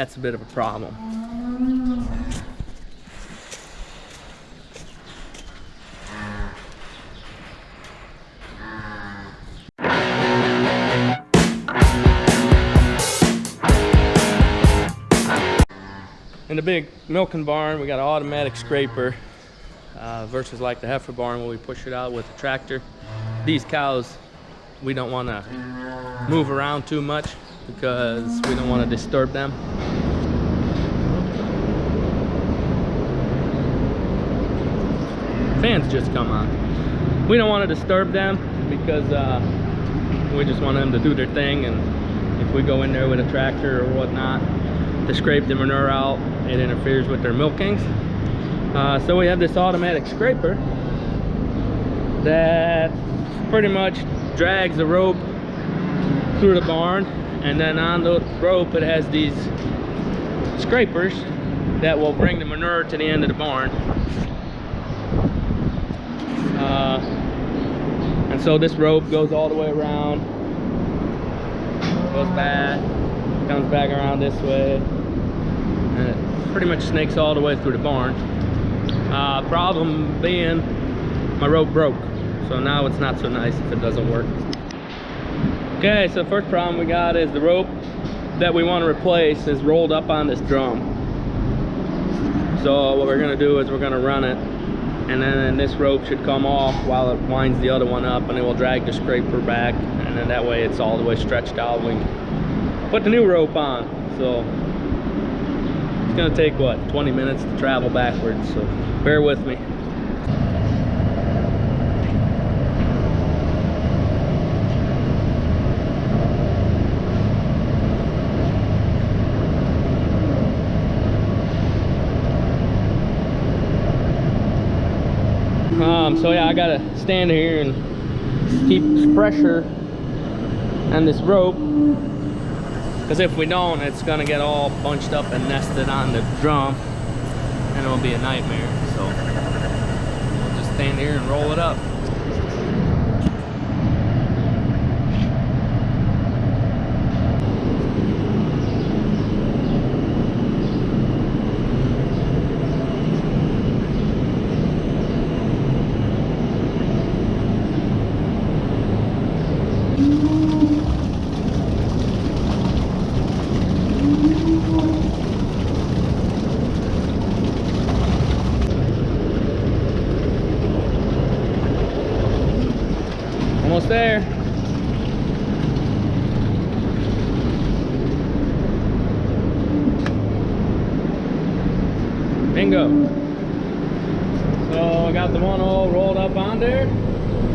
that's a bit of a problem. In the big milking barn, we got an automatic scraper versus like the heifer barn where we push it out with a tractor. These cows, we don't want to move around too much because we don't want to disturb them. Fans just come on. We don't want to disturb them because we just want them to do their thing, and if we go in there with a tractor or whatnot to scrape the manure out, it interferes with their milkings. So we have this automatic scraper that pretty much drags the rope through the barn, and then on the rope it has these scrapers that will bring the manure to the end of the barn. And so this rope goes all the way around, goes back, comes back around this way, and it pretty much snakes all the way through the barn. Problem being, my rope broke, so now it's not so nice if it doesn't work. Okay, so first problem we got is the rope that we want to replace is rolled up on this drum. So what we're going to do is we're going to run it, and then this rope should come off while it winds the other one up, and it will drag the scraper back, and then that way it's all the way stretched out. We can put the new rope on. So it's going to take what, 20 minutes to travel backwards, so bear with me. So yeah, I gotta stand here and keep pressure on this rope, because if we don't, it's gonna get all bunched up and nested on the drum, and it'll be a nightmare. So we'll just stand here and roll it up. Almost there. Bingo. So I got the one all rolled up on there,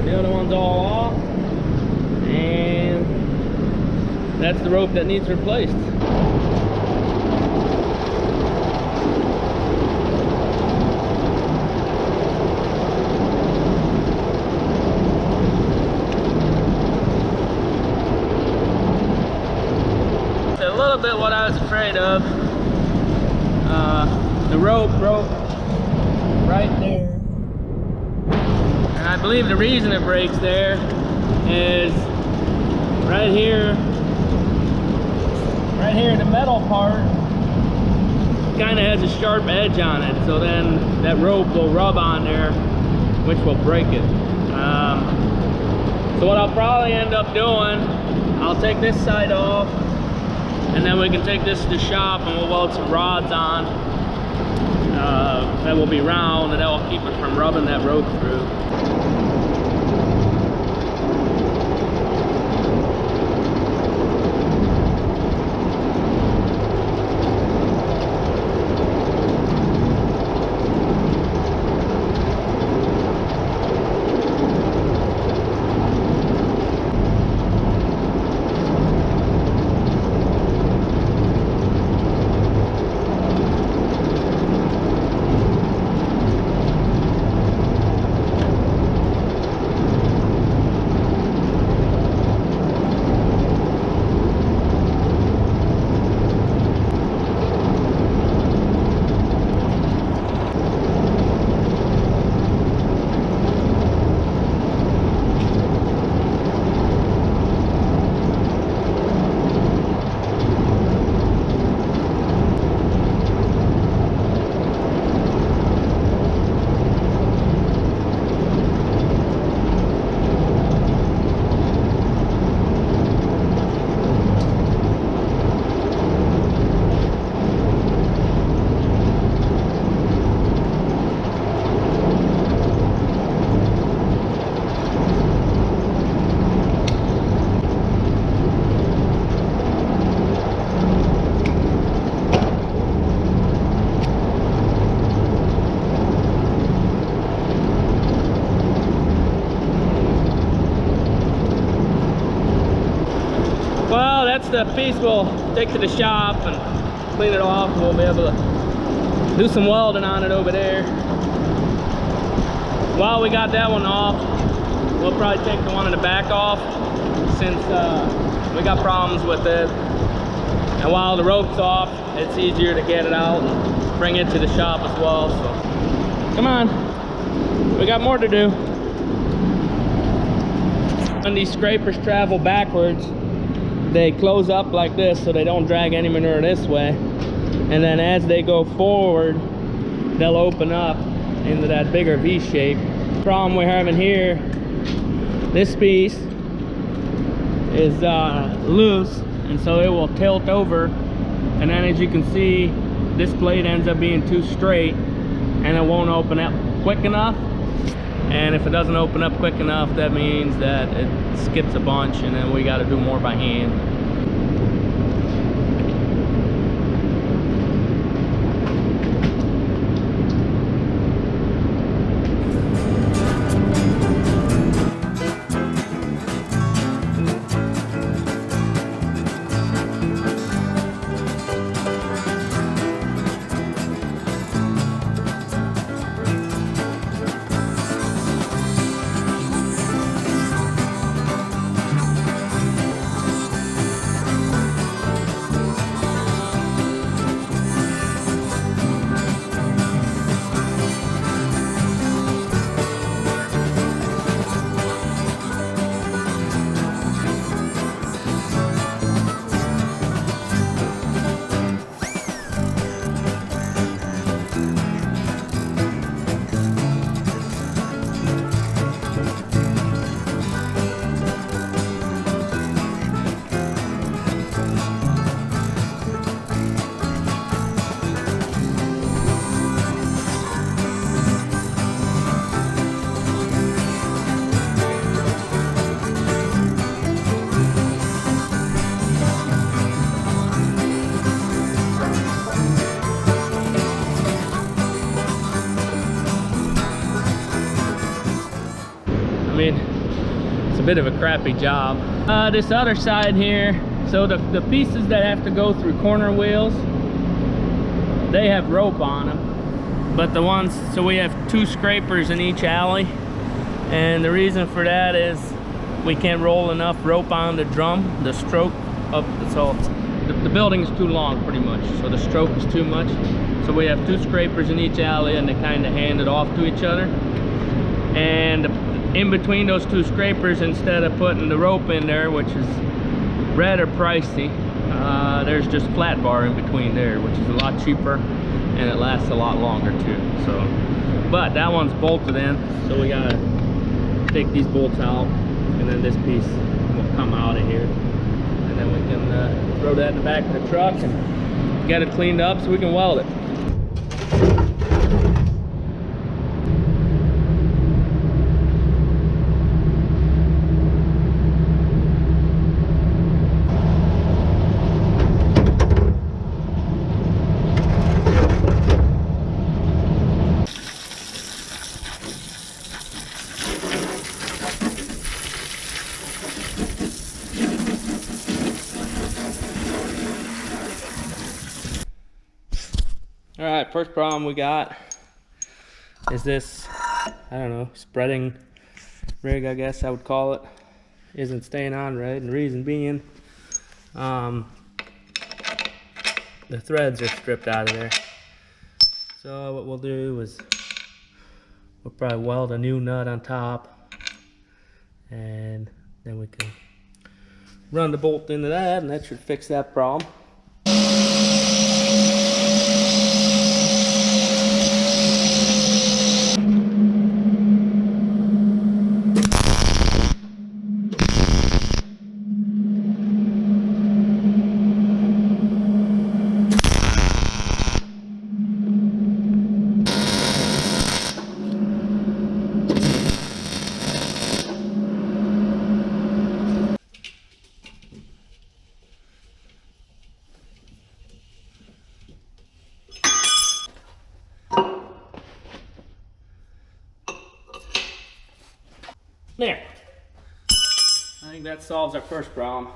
the other one's all off, and that's the rope that needs replaced. Bit what I was afraid of. The rope broke right there, and I believe the reason it breaks there is right here the metal part kind of has a sharp edge on it, so then that rope will rub on there, which will break it. So what I'll probably end up doing, I'll take this side off, and then we can take this to the shop and we'll weld some rods on that will be round, and that will keep it from rubbing that rope through. the piece we'll take to the shop and clean it off, and we'll be able to do some welding on it over there. While we got that one off, we'll probably take the one in the back off, since we got problems with it. And while the rope's off, it's easier to get it out and bring it to the shop as well. So come on, we got more to do. When these scrapers travel backwards, they close up like this so they don't drag any manure this way, and then as they go forward, they'll open up into that bigger V shape. The problem we're having here, this piece is loose, and so it will tilt over, and then as you can see, this plate ends up being too straight and it won't open up quick enough. And if it doesn't open up quick enough, that means that it skips a bunch, and then we got to do more by hand. I mean, it's a bit of a crappy job. This other side here, so the pieces that have to go through corner wheels, they have rope on them. But the ones, so we have 2 scrapers in each alley, and the reason for that is we can't roll enough rope on the drum, the stroke of, so the building is too long pretty much, so the stroke is too much. So we have 2 scrapers in each alley, and they kind of hand it off to each other. And in between those 2 scrapers, instead of putting the rope in there, which is rather pricey, there's just flat bar in between there, which is a lot cheaper and it lasts a lot longer too. So, but that one's bolted in, so we gotta take these bolts out, and then this piece will come out of here, and then we can throw that in the back of the truck and get it cleaned up so we can weld it. All right, first problem we got is this, I don't know, spreading rig, I guess I would call it, isn't staying on right, and the reason being, the threads are stripped out of there. So what we'll do is we'll probably weld a new nut on top, and then we can run the bolt into that, and that should fix that problem. There. I think that solves our first problem.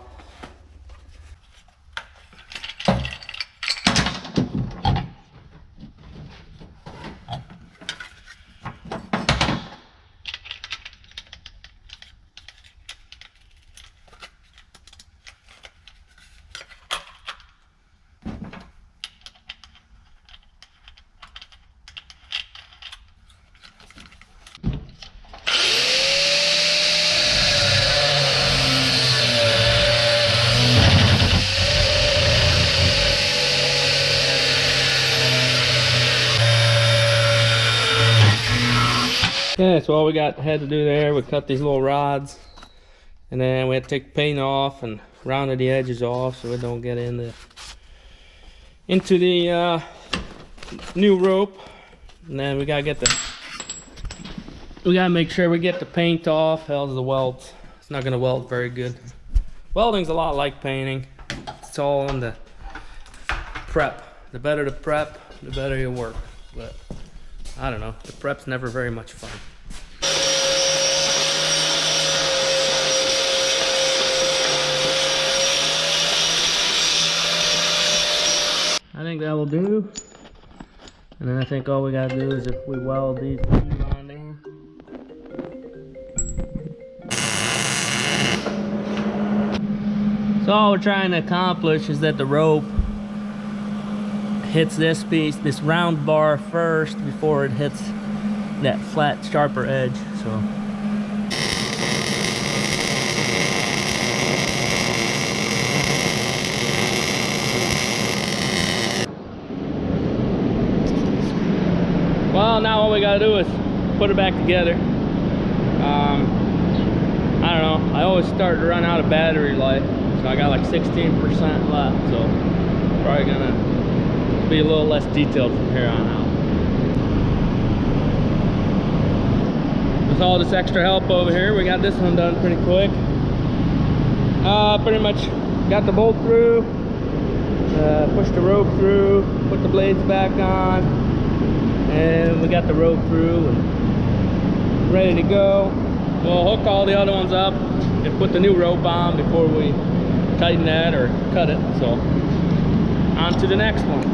Yeah, so all we had to do there, we cut these little rods, and then we had to take the paint off and rounded the edges off so it don't get into the new rope. And then we gotta make sure we get the paint off, else the welds. It's not gonna weld very good. Welding's a lot like painting. It's all in the prep. The better the prep, the better you work. But I don't know, the prep's never very much fun. I think that will do. And then I think all we gotta do is if we weld these beams on there. So all we're trying to accomplish is that the rope hits this piece, this round bar first before it hits that flat, sharper edge. So well, now all we gotta do is put it back together. I don't know, I always start to run out of battery life, so I got like 16% left, so probably gonna be a little less detailed from here on out. With all this extra help over here, we got this one done pretty quick. Pretty much got the bolt through, pushed the rope through, put the blades back on, and we got the rope through and ready to go. We'll hook all the other ones up and put the new rope on before we tighten that or cut it. So on to the next one.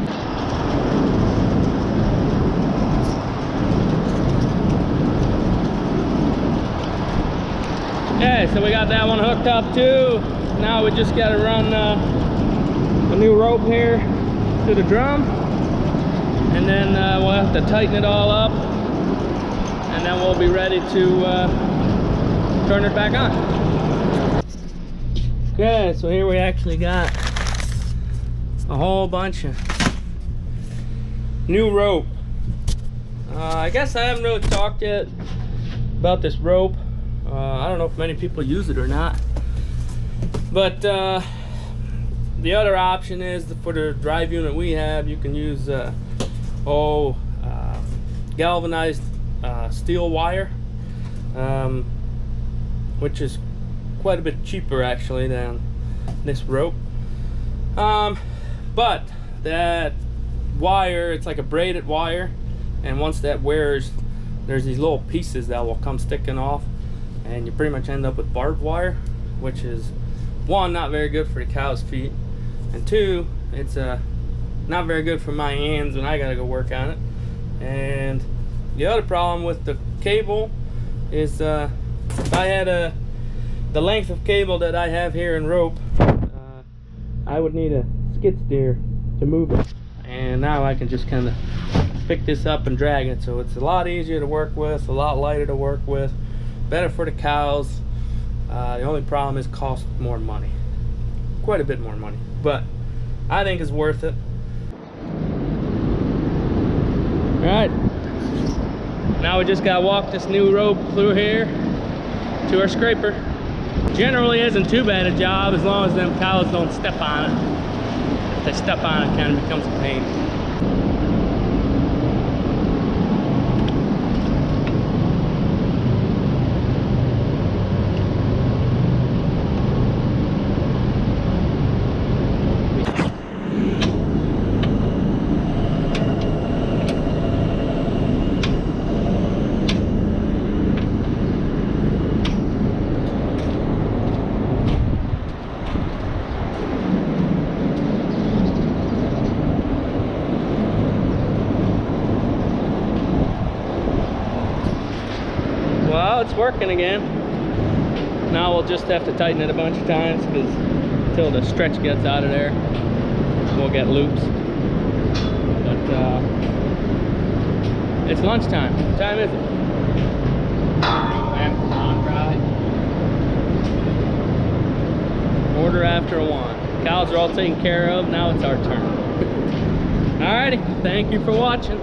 Okay, so we got that one hooked up too. Now we just got to run the new rope here to the drum, and then we'll have to tighten it all up, and then we'll be ready to turn it back on. Okay, so here we actually got a whole bunch of new rope. I guess I haven't really talked yet about this rope. I don't know if many people use it or not, but the other option is for the drive unit we have, you can use galvanized steel wire, which is quite a bit cheaper actually than this rope. But that wire, it's like a braided wire, and once that wears, there's these little pieces that will come sticking off, and you pretty much end up with barbed wire, which is one, not very good for the cow's feet, and two, it's not very good for my hands when I gotta go work on it. And the other problem with the cable is if I had the length of cable that I have here in rope, I would need a skid steer to move it, and now I can just kind of pick this up and drag it, so it's a lot easier to work with, a lot lighter to work with, better for the cows. The only problem is cost more money, quite a bit more money, but I think it's worth it. All right, now we just gotta walk this new rope through here to our scraper. Generally isn't too bad a job as long as them cows don't step on it. If they step on it, it kind of becomes a pain. Well, it's working again. Now we'll just have to tighten it a bunch of times until the stretch gets out of there. We'll get loops. But it's lunchtime. What time is it? Quarter after 1. Cows are all taken care of. Now it's our turn. Alrighty, thank you for watching.